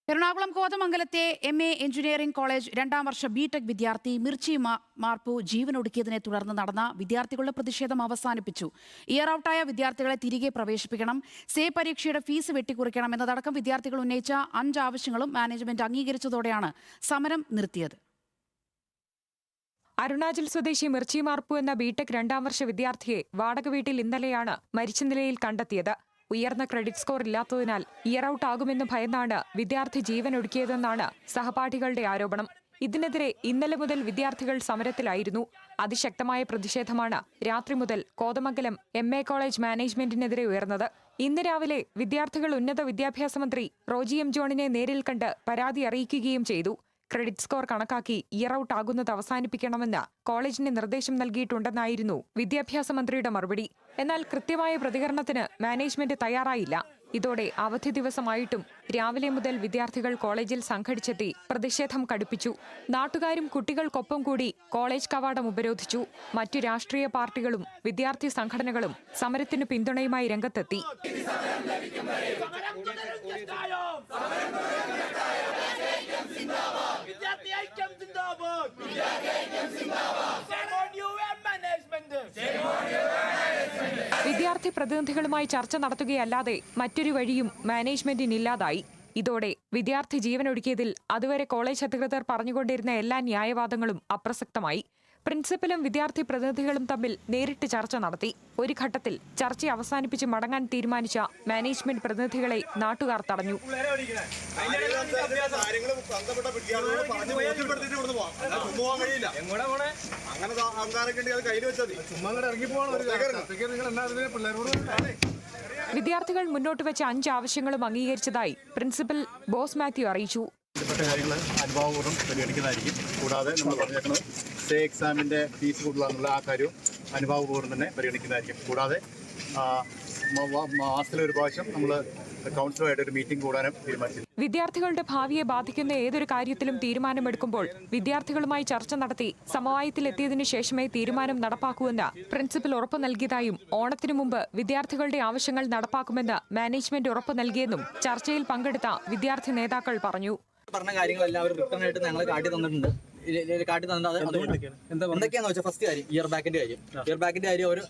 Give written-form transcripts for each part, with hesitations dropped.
Ernakulam കോതമംഗലത്തെ MA engineering college രണ്ടാം വർഷ BTech വിദ്യാർത്ഥി മിർച്ചി മാർപ്പു ജീവനൊടുക്കിയതിനെ തുടർന്ന് നടന്ന വിദ്യാർത്ഥികളുടെ പ്രതിഷേധം അവസാനിപ്പിച്ചു. ഇയർ ഔട്ടായ വിദ്യാർത്ഥികളെ തിരികെ പ്രവേശിപ്പിക്കണം, സേ പരീക്ഷയുടെ ഫീസ് വെട്ടിക്കുറയ്ക്കണം എന്നതടക്കം വിദ്യാർത്ഥികൾ ഉന്നയിച്ച 5 ആവശ്യങ്ങളും മാനേജ്മെന്റ് അംഗീകരിച്ചതോടെയാണ് സമരം നിർത്തിയത്. അരുണാചൽ സ്വദേശി മിർച്ചി മാർപ്പു എന്ന ബിടെക് രണ്ടാം വർഷ വിദ്യാർത്ഥിയെ വാടക വീട്ടിൽ ഇന്നലെയാണ് മരിച്ച നിലയിൽ കണ്ടെത്തിയത്. ഉയർന്ന ക്രെഡിറ്റ് സ്കോർ ഇല്ലാത്തതിനാൽ ഇയർ ഔട്ട് ആകുമെന്ന് ഭയന്നാണ് വിദ്യാർത്ഥി ജീവനൊടുക്കിയതെന്നാണ് സഹപാഠികളുടെ ആരോപണം. ഇതിനെതിരെ ഇന്നലെ മുതൽ വിദ്യാർത്ഥികൾ സമരത്തിലായിരുന്നു. അതിശക്തമായ പ്രതിഷേധമാണ് രാത്രി മുതൽ കോതമംഗലം MA കോളേജ് മാനേജ്മെന്റിനെതിരെ ഉയർന്നത്. ഇന്ന് രാവിലെ വിദ്യാർത്ഥികൾ ഉന്നത വിദ്യാഭ്യാസ മന്ത്രി റോജി M. ജോണിനെ നേരിൽ കണ്ട് പരാതി അറിയിക്കുകയും ചെയ്തു. ക്രെഡിറ്റ് സ്കോർ കണക്കാക്കി ഇയർ ഔട്ട് ആകുന്നത് അവസാനിപ്പിക്കണമെന്ന് കോളേജിന് നിർദ്ദേശം നൽകിയിട്ടുണ്ടെന്നായിരുന്നു വിദ്യാഭ്യാസ മന്ത്രിയുടെ മറുപടി. എന്നാൽ കൃത്യമായ പ്രതികരണത്തിന് മാനേജ്മെന്റ് തയ്യാറായില്ല. ഇതോടെ അവധി ദിവസമായിട്ടും രാവിലെ മുതൽ വിദ്യാർത്ഥികൾ കോളേജിൽ സംഘടിച്ചെത്തി പ്രതിഷേധം കടുപ്പിച്ചു. നാട്ടുകാരും കുട്ടികൾക്കൊപ്പം കൂടി കോളേജ് കവാടം ഉപരോധിച്ചു. മറ്റു രാഷ്ട്രീയ പാർട്ടികളും വിദ്യാർത്ഥി സംഘടനകളും സമരത്തിന് പിന്തുണയുമായി രംഗത്തെത്തി. വിദ്യാർത്ഥി പ്രതിനിധികളുമായി ചർച്ച നടത്തുകയല്ലാതെ മറ്റൊരു വഴിയും മാനേജ്മെന്റിനില്ലാതായി. ഇതോടെ വിദ്യാർത്ഥി ജീവനൊടുക്കിയതിൽ അതുവരെ കോളേജ് അധികൃതർ പറഞ്ഞുകൊണ്ടിരുന്ന എല്ലാ ന്യായവാദങ്ങളും അപ്രസക്തമായി. പ്രിൻസിപ്പലും വിദ്യാർത്ഥി പ്രതിനിധികളും തമ്മിൽ നേരിട്ട് ചർച്ച നടത്തി. ഒരു ഘട്ടത്തിൽ ചർച്ച അവസാനിപ്പിച്ച് മടങ്ങാൻ തീരുമാനിച്ച മാനേജ്മെന്റ് പ്രതിനിധികളെ നാട്ടുകാർ തടഞ്ഞു. വിദ്യാർത്ഥികൾ മുന്നോട്ട് വെച്ച 5 ആവശ്യങ്ങളും അംഗീകരിച്ചതായി പ്രിൻസിപ്പൽ ബോസ് മാത്യു അറിയിച്ചു. കാര്യങ്ങൾ അനുഭാവപൂർവ്വം പരിഗണിക്കുന്നതായിരിക്കും. കൂടാതെ നമ്മൾ പറഞ്ഞേക്കുന്നത് സേ എക്സാമിൻ്റെ ഫീസ് കൂടുതലാണെന്നുള്ള ആ കാര്യവും അനുഭാവപൂർവ്വം തന്നെ പരിഗണിക്കുന്നതായിരിക്കും. കൂടാതെ മാസത്തിലൊരു പ്രാവശ്യം നമ്മൾ കൗൺസിലുമായിട്ട് ഒരു മീറ്റിംഗ് കൂടാനും തീരുമാനിച്ചു. വിദ്യാർത്ഥികളുടെ ഭാവിയെ ബാധിക്കുന്ന ഏതൊരു കാര്യത്തിലും തീരുമാനമെടുക്കുമ്പോൾ വിദ്യാർത്ഥികളുമായി ചർച്ച നടത്തി സമവായത്തിലെത്തിയതിനു ശേഷമേ തീരുമാനം നടപ്പാക്കൂവെന്ന് പ്രിൻസിപ്പൽ ഉറപ്പു നൽകിയതായും ഓണത്തിനു മുമ്പ് വിദ്യാർത്ഥികളുടെ ആവശ്യങ്ങൾ നടപ്പാക്കുമെന്ന് മാനേജ്മെന്റ് ഉറപ്പു നൽകിയെന്നും ചർച്ചയിൽ പങ്കെടുത്ത വിദ്യാർത്ഥി നേതാക്കൾ പറഞ്ഞു. പറഞ്ഞ കാര്യങ്ങളെല്ലാം അവർ റിട്ടേൺ ആയിട്ട് ഞങ്ങൾ കാട്ടി തന്നിട്ടുണ്ട്. എന്തൊക്കെയാണെന്ന് വെച്ചാൽ ഫസ്റ്റ് കാര്യം ഇയർ ബാക്കിന്റെ കാര്യം ഒരു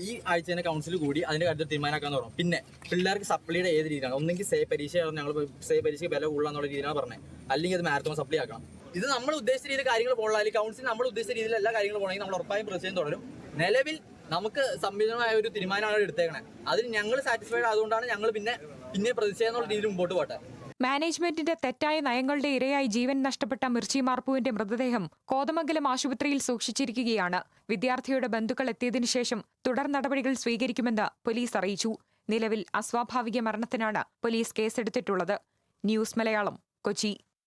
ഈ ആഴ്ച തന്നെ കൗൺസിൽ കൂടി അതിന്റെ കാര്യത്തിൽ തീരുമാനമാക്കാന്ന് പറഞ്ഞു. പിന്നെ പിള്ളേർക്ക് സപ്ലിയുടെ ഏത് രീതിയിലാണ്, ഒന്നെങ്കിൽ സേ പരീക്ഷ ഞങ്ങൾ സേ പരീക്ഷയ്ക്ക് വില കൂടുതലാന്നുള്ള രീതിയിലാണ് പറഞ്ഞത്, അല്ലെങ്കിൽ അത് മാരത്തോൺ സപ്ലി ആക്കണം. ഇത് നമ്മൾ ഉദ്ദേശിച്ച രീതിയിൽ കാര്യങ്ങൾ പോകണം, അല്ലെങ്കിൽ കൗൺസിൽ നമ്മൾ ഉദ്ദേശിച്ച രീതിയിൽ എല്ലാ കാര്യങ്ങളും പോകണമെങ്കിൽ നമ്മൾ ഉറപ്പായും പ്രതിഷേധം തുടരും. നിലവിൽ നമുക്ക് സംവിധാനമായ ഒരു തീരുമാനമാണ് എടുത്തേക്കണേ. അതിന് ഞങ്ങൾ സാറ്റിസ്ഫൈഡ് ആയതുകൊണ്ടാണ് ഞങ്ങൾ പിന്നെ പ്രതിഷേധം എന്നുള്ള രീതിയിൽ മുമ്പോട്ട് പോട്ടെ. മാനേജ്മെന്റിന്റെ തെറ്റായ നയങ്ങളുടെ ഇരയായി ജീവൻ നഷ്ടപ്പെട്ട മിർച്ചി മാർപ്പുവിന്റെ മൃതദേഹം കോതമംഗലം ആശുപത്രിയിൽ സൂക്ഷിച്ചിരിക്കുകയാണ്. വിദ്യാർത്ഥിയുടെ ബന്ധുക്കൾ എത്തിയതിനു ശേഷം തുടർ നടപടികൾ സ്വീകരിക്കുമെന്ന് പോലീസ് അറിയിച്ചു. നിലവിൽ അസ്വാഭാവിക മരണത്തിനാണ് പോലീസ് കേസെടുത്തിട്ടുള്ളത്. ന്യൂസ് മലയാളം, കൊച്ചി.